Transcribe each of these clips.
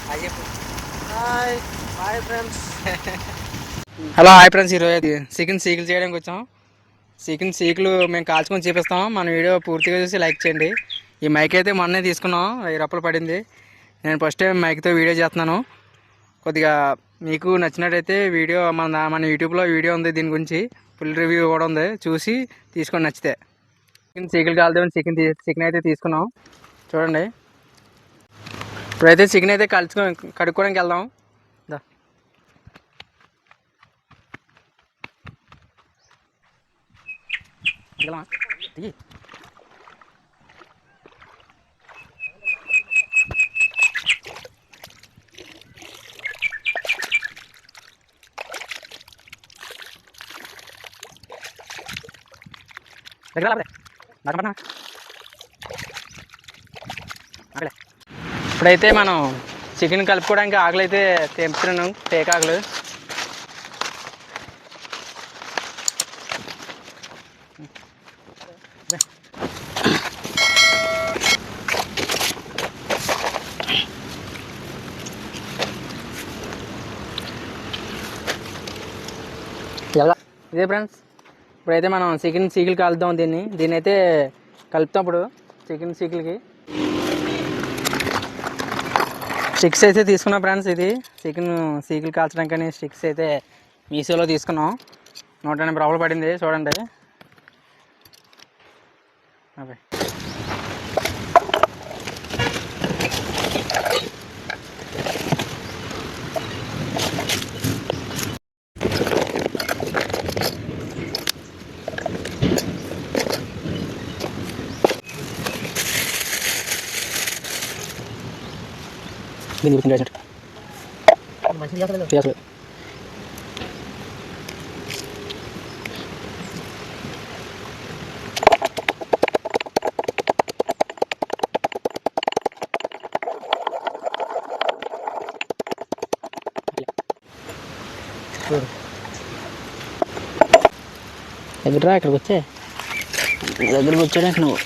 Hi hi friends. Hello hi friends. ఈరోజు chicken సీకులు చేయడానికి వచ్చాం. చికెన్ సీకులు మేము కాల్చుకొని చూపిస్తాం. మన వీడియో పూర్తిగా చూసి లైక్ చేయండి. ఈ మైక్ అయితే మొన్నే తీసుకున్నాం, 1000 రూపాయలు పడింది. నేను ఫస్ట్ టైం మైక్తో వీడియో చేస్తున్నాను. కొద్దిగా మీకు నచ్చినట్టయితే వీడియో మన యూట్యూబ్లో వీడియో ఉంది, దీని గురించి ఫుల్ రివ్యూ కూడా ఉంది, చూసి తీసుకొని నచ్చితే. చికెన్ సీకులు కాలుదామని చికెన్ అయితే తీసుకున్నాం. చూడండి, ఇప్పుడైతే చికెన్ అయితే కడుక్కోవడానికి వెళ్దాం. దిగి ఇప్పుడైతే మనం చికెన్ కలుపుకోవడానికి ఆకులు అయితే తెంపుతున్నాం, టేకాకులు. ఇదే ఫ్రెండ్స్, ఇప్పుడైతే మనం చికెన్ సీకులు కలుపుతాం. దీన్ని అయితే కలుపుతాం. ఇప్పుడు చికెన్ సీకులకి స్టిక్స్ అయితే తీసుకున్నాం ఫ్రెండ్స్. ఇది చికెన్ సీకులు కాల్చడానికి కానీ స్టిక్స్ అయితే మీషోలో తీసుకున్నాం. 180 రూపాయలు పడింది. చూడండి అదే. దీన్ని మంచిగా దగ్గర ఇక్కడికి వచ్చే దగ్గరకు వచ్చాడానికి నువ్వు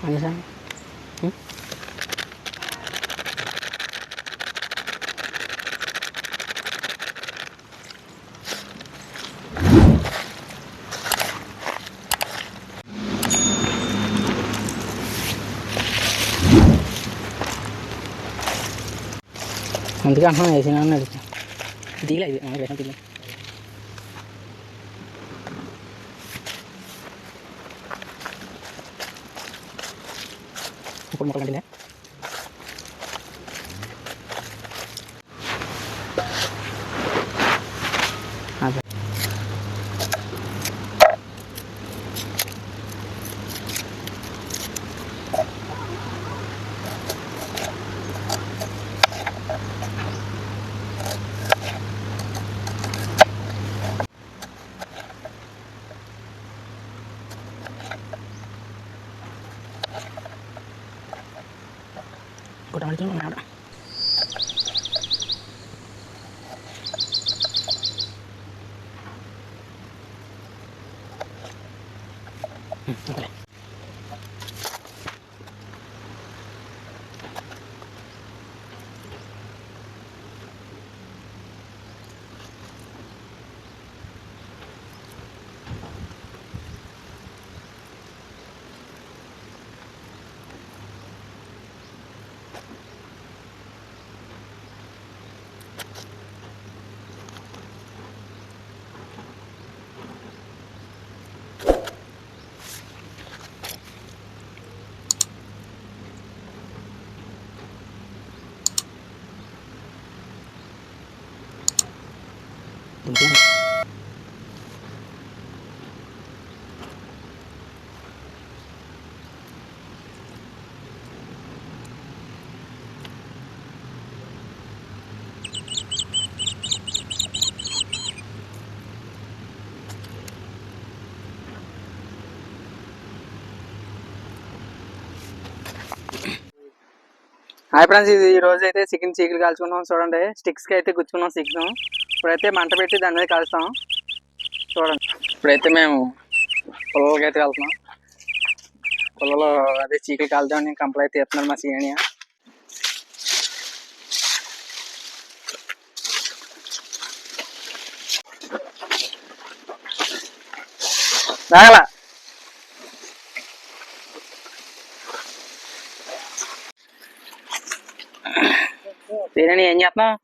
అనేసాను. అందుకే అంటున్నాను, వేసిన అడిగి దిగలే. ఇది వేసిన దిగలే. ఇప్పుడు మొక్కలు కంటిలే. అదే కొట్టమని ఉన్నాడు. ఓకే. హాయ్ ఫ్రెండ్స్, ఇది ఈ రోజు అయితే చికెన్ చీకులు కాల్చుకున్నాం. చూడండి, స్టిక్స్కి అయితే గుచ్చుకున్నాం స్టిక్స్. ఇప్పుడైతే మంట పెట్టి దాని మీద కాల్స్తాం. చూడండి, ఇప్పుడైతే మేము పొలంలోకి అయితే వెళ్తున్నాం. పొలంలో అదే చీకులు కాల్దాం నేను కంపలు అయితే తీస్తున్నాను మా సీనియర్. రాగల సీనియర్ ఏం చేస్తున్నావు?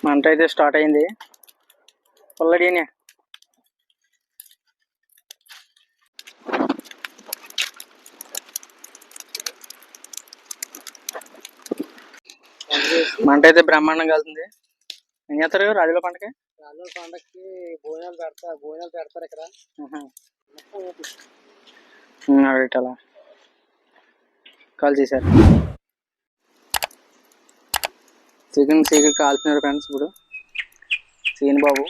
మంట అయితే స్టార్ట్ అయింది. పొల్లడిని మంట అయితే బ్రహ్మాండంగా వెళ్తుంది. ఏం చేస్తారు రాజుల పంటకి? రాజుల పండక్కి భోజనాలు పెడతారు ఇక్కడ. అలా కాల్ చేశారు. చికెన్ కాల్చున్నారు ఫ్రెండ్స్. ఇప్పుడు సీన్ బాబు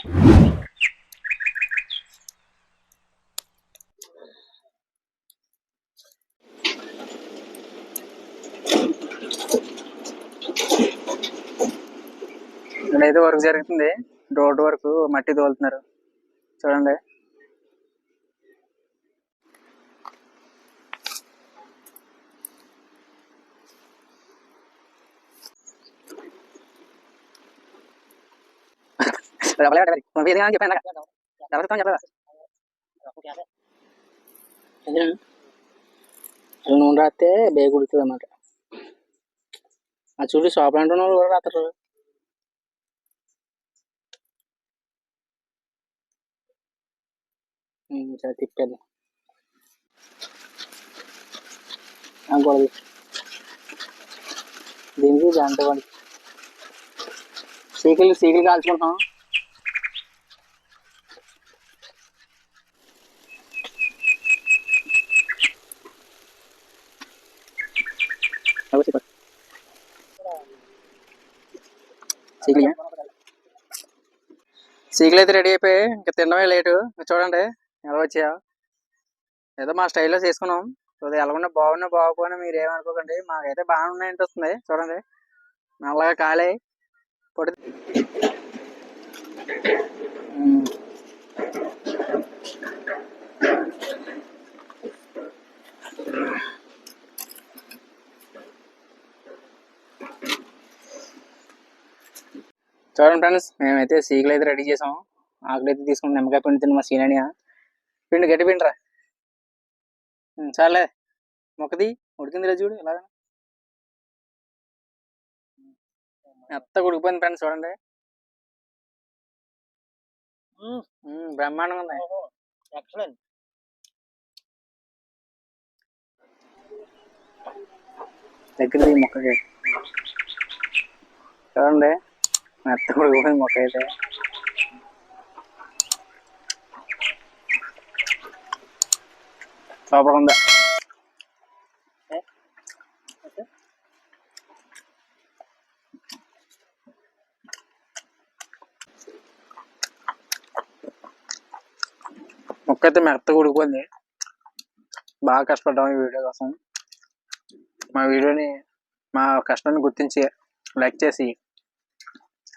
ఇక్కడైతే వర్క్ జరుగుతుంది. రోడ్డు వరకు మట్టి తోలుతున్నారు. చూడండి, నూనె రాస్తే బేగు ఉడుతుంది అన్నమాట. అది చూసి షాప్ అంటున్న వాళ్ళు కూడా రాస్తారు. తిప్పాలి దీనికి దాంతో సీకిలు కాల్చుకుంటాం. సీకులు అయితే రెడీ అయిపోయి ఇంకా తినడమే లేటు. చూడండి ఎలా వచ్చాయో. ఏదో మా స్టైల్లో చేసుకున్నాం. ఎలాగున్నా బాగోకపోయినా మీరు ఏమనుకోకండి, మాకైతే బాగానే ఉన్నాయంటే వస్తుంది. చూడండి, నల్లగా కాలే పొడి. చూడండి ఫ్రెండ్స్, మేమైతే సీకులు అయితే రెడీ చేసాం. ఆకులు అయితే తీసుకుని నిమ్మకాయ పిండి తిన్న మా సీనియా. పిండి గట్టి పిండిరా. చాలే మొక్కది ఉడికింది చూడు ఇలాగా మెత్తగా ఉడికిపోయింది ఫ్రెండ్స్. చూడండి, బ్రహ్మాండంగా ఉంది. ఎక్సలెంట్. దగ్గర మొక్కకి చూడండి, మెత్తగా ఉడికిపోయింది మొక్క అయితే. సూపర్ ఉందా? మొక్క అయితే మెత్తగా ఉడికిపోయింది. బాగా కష్టపడ్డాము ఈ వీడియో కోసం. మా కష్టాన్ని గుర్తించి లైక్ చేసి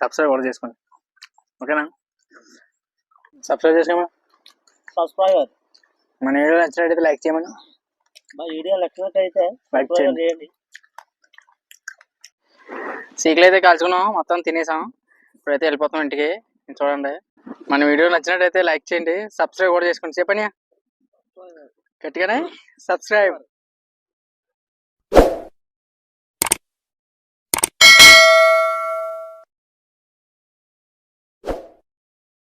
సబ్స్క్రైబ్ కూడా చేసుకోండి. ఓకేనా? సబ్స్క్రైబ్ చేసుకోమా. మన వీడియో నచ్చినట్టయితే లైక్ చేయమని. మా వీడియో నచ్చినట్టయితే లైక్ చేయండి. సీకులు అయితే కాల్చుకున్నాం, మొత్తం తినేసాం. ఇప్పుడైతే వెళ్ళిపోతాం ఇంటికి. చూడండి, మన వీడియో నచ్చినట్టయితే లైక్ చేయండి, సబ్స్క్రైబ్ కూడా చేసుకోండి. చెప్పని గట్టిగానే సబ్స్క్రైబ్.